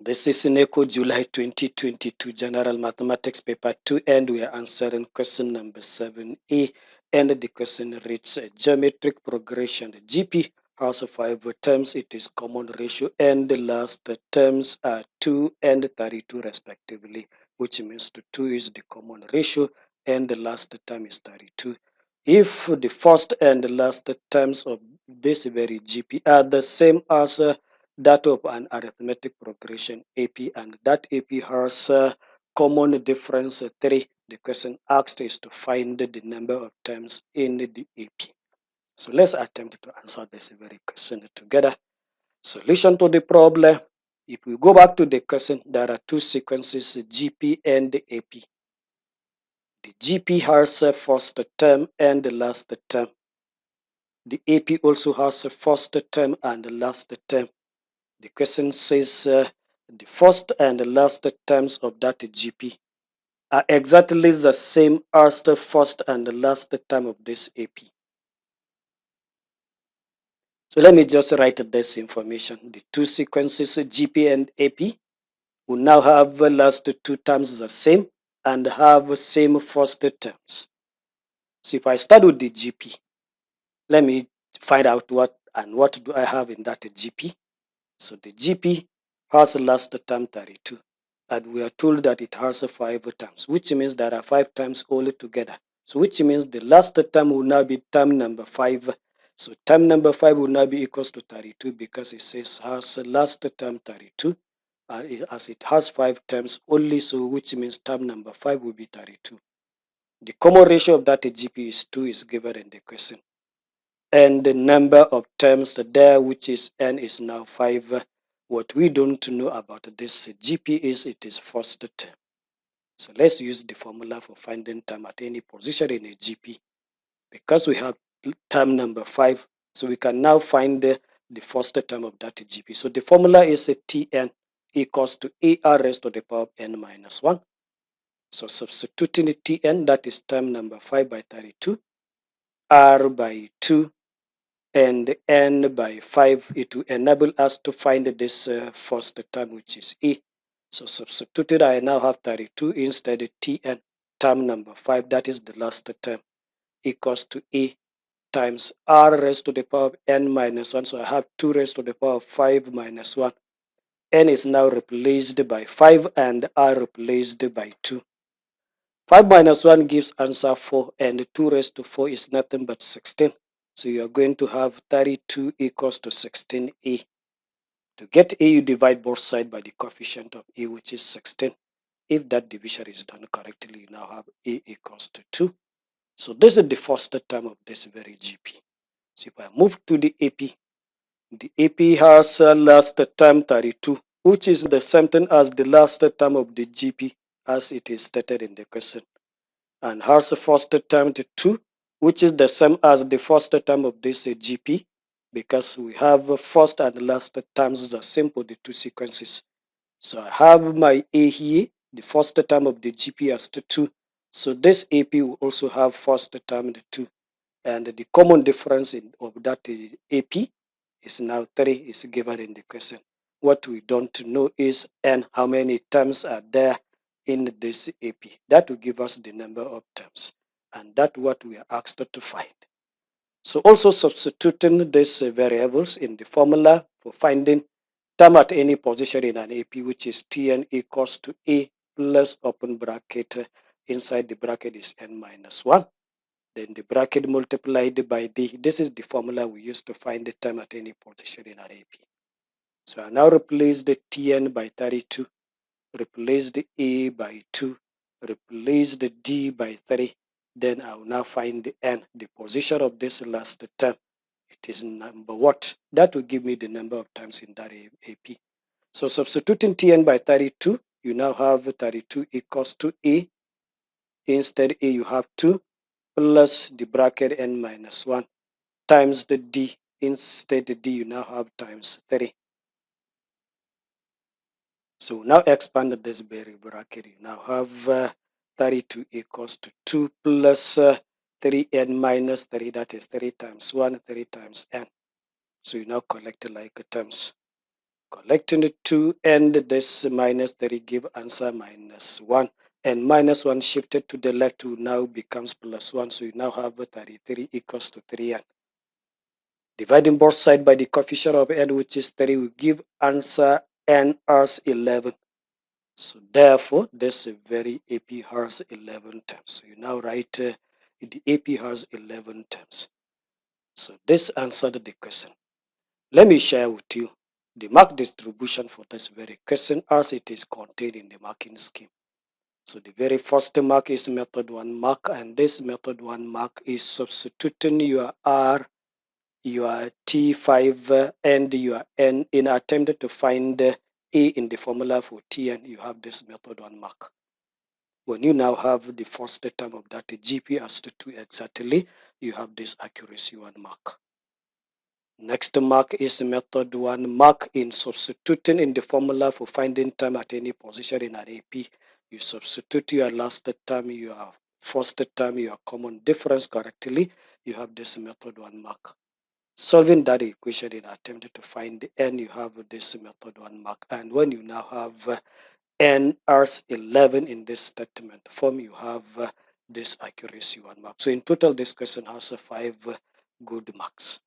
This is NECO July 2022 General Mathematics Paper 2, and we are answering question number 7A. And the question reads, geometric progression. GP has 5 terms. It is common ratio, and the last terms are 2 and 32 respectively, which means 2 is the common ratio, and the last term is 32. If the first and the last terms of this very GP are the same as that of an arithmetic progression AP, and that AP has common difference 3. The question asked is to find the number of terms in the AP. So let's attempt to answer this very question together. Solution to the problem. If we go back to the question, there are 2 sequences, GP and the AP. The GP has a first term and the last term. The AP also has a first term and the last term. The question says the first and the last terms of that GP are exactly the same as the first and the last term of this AP. So let me just write this information. The 2 sequences, GP and AP, will now have the last 2 terms the same and have same first terms. So if I start with the GP, let me find out what do I have in that GP. So the GP has last term 32, and we are told that it has 5 terms, which means there are 5 terms altogether. So which means the last term will now be term number 5. So term number 5 will now be equals to 32 because it says has last term 32, as it has 5 terms only, so which means term number 5 will be 32. The common ratio of that GP is 2 is given in the question. And the number of terms there, which is n, is now 5. What we don't know about this GP is it is first term. So let's use the formula for finding term at any position in a GP. Because we have term number 5, so we can now find the first term of that GP. So the formula is Tn equals to AR raised to the power of n minus 1. So substituting Tn, that is term number 5 by 32, R by 2, and n by 5, it will enable us to find this first term, which is A. So substituted, I now have 32 instead of Tn, term number 5, that is the last term, equals to A times R raised to the power of n minus 1. So I have 2 raised to the power of 5 minus 1. N is now replaced by 5 and R replaced by 2. 5 minus 1 gives answer 4, and 2 raised to 4 is nothing but 16. So you are going to have 32 equals to 16A. To get A, you divide both sides by the coefficient of A, which is 16. If that division is done correctly, you now have A equals to 2. So this is the first term of this very GP. So if I move to the AP has last term 32, which is the same thing as the last term of the GP as it is stated in the question, and has a first term 2, which is the same as the first term of this GP, because we have first and last terms the same for the 2 sequences. So I have my A here, the first term of the GP as 2. So this AP will also have first term 2. And the common difference of that AP is now 3 is given in the question. What we don't know is n, how many terms are there in this AP. That will give us the number of terms, and that's what we are asked to find. So also substituting these variables in the formula for finding term at any position in an AP, which is Tn equals to A plus open bracket, inside the bracket is n minus 1. Then the bracket multiplied by D. This is the formula we use to find the term at any position in an AP. So I now replace the Tn by 32, replace the A by 2, replace the D by 3. Then I will now find the N, the position of this last term. It is number what? That will give me the number of times in that AP. So substituting Tn by 32, you now have 32 equals to A. Instead A, you have 2 plus the bracket n minus 1 times the D. Instead the D, you now have times 3. So now expand this very bracket. You now have 32 equals to 2 plus 3n minus 3. That is 3 times 1, 3 times n. So you now collect like terms. Collecting the 2 and this minus 3 give answer minus 1. And minus 1 shifted to the left to now becomes plus 1. So you now have 33 equals to 3n. Dividing both sides by the coefficient of n, which is 3, will give answer n as 11. So therefore, this very AP has 11 terms. So you now write the AP has 11 terms. So this answered the question. Let me share with you the mark distribution for this very question as it is contained in the marking scheme. So the very first mark is method 1 mark, and this method 1 mark is substituting your R, your T5 and your N in attempt to find A in the formula for Tn. You have this method 1 mark. When you now have the first term of that GP as to 2 exactly, you have this accuracy 1 mark. Next mark is method 1 mark in substituting in the formula for finding term at any position in an AP. You substitute your last term, your first term, your common difference correctly. You have this method 1 mark. Solving that equation in attempt to find the n, you have this method 1 mark. And when you now have n as 11 in this statement form, you have this accuracy 1 mark. So in total, this question has 5 good marks.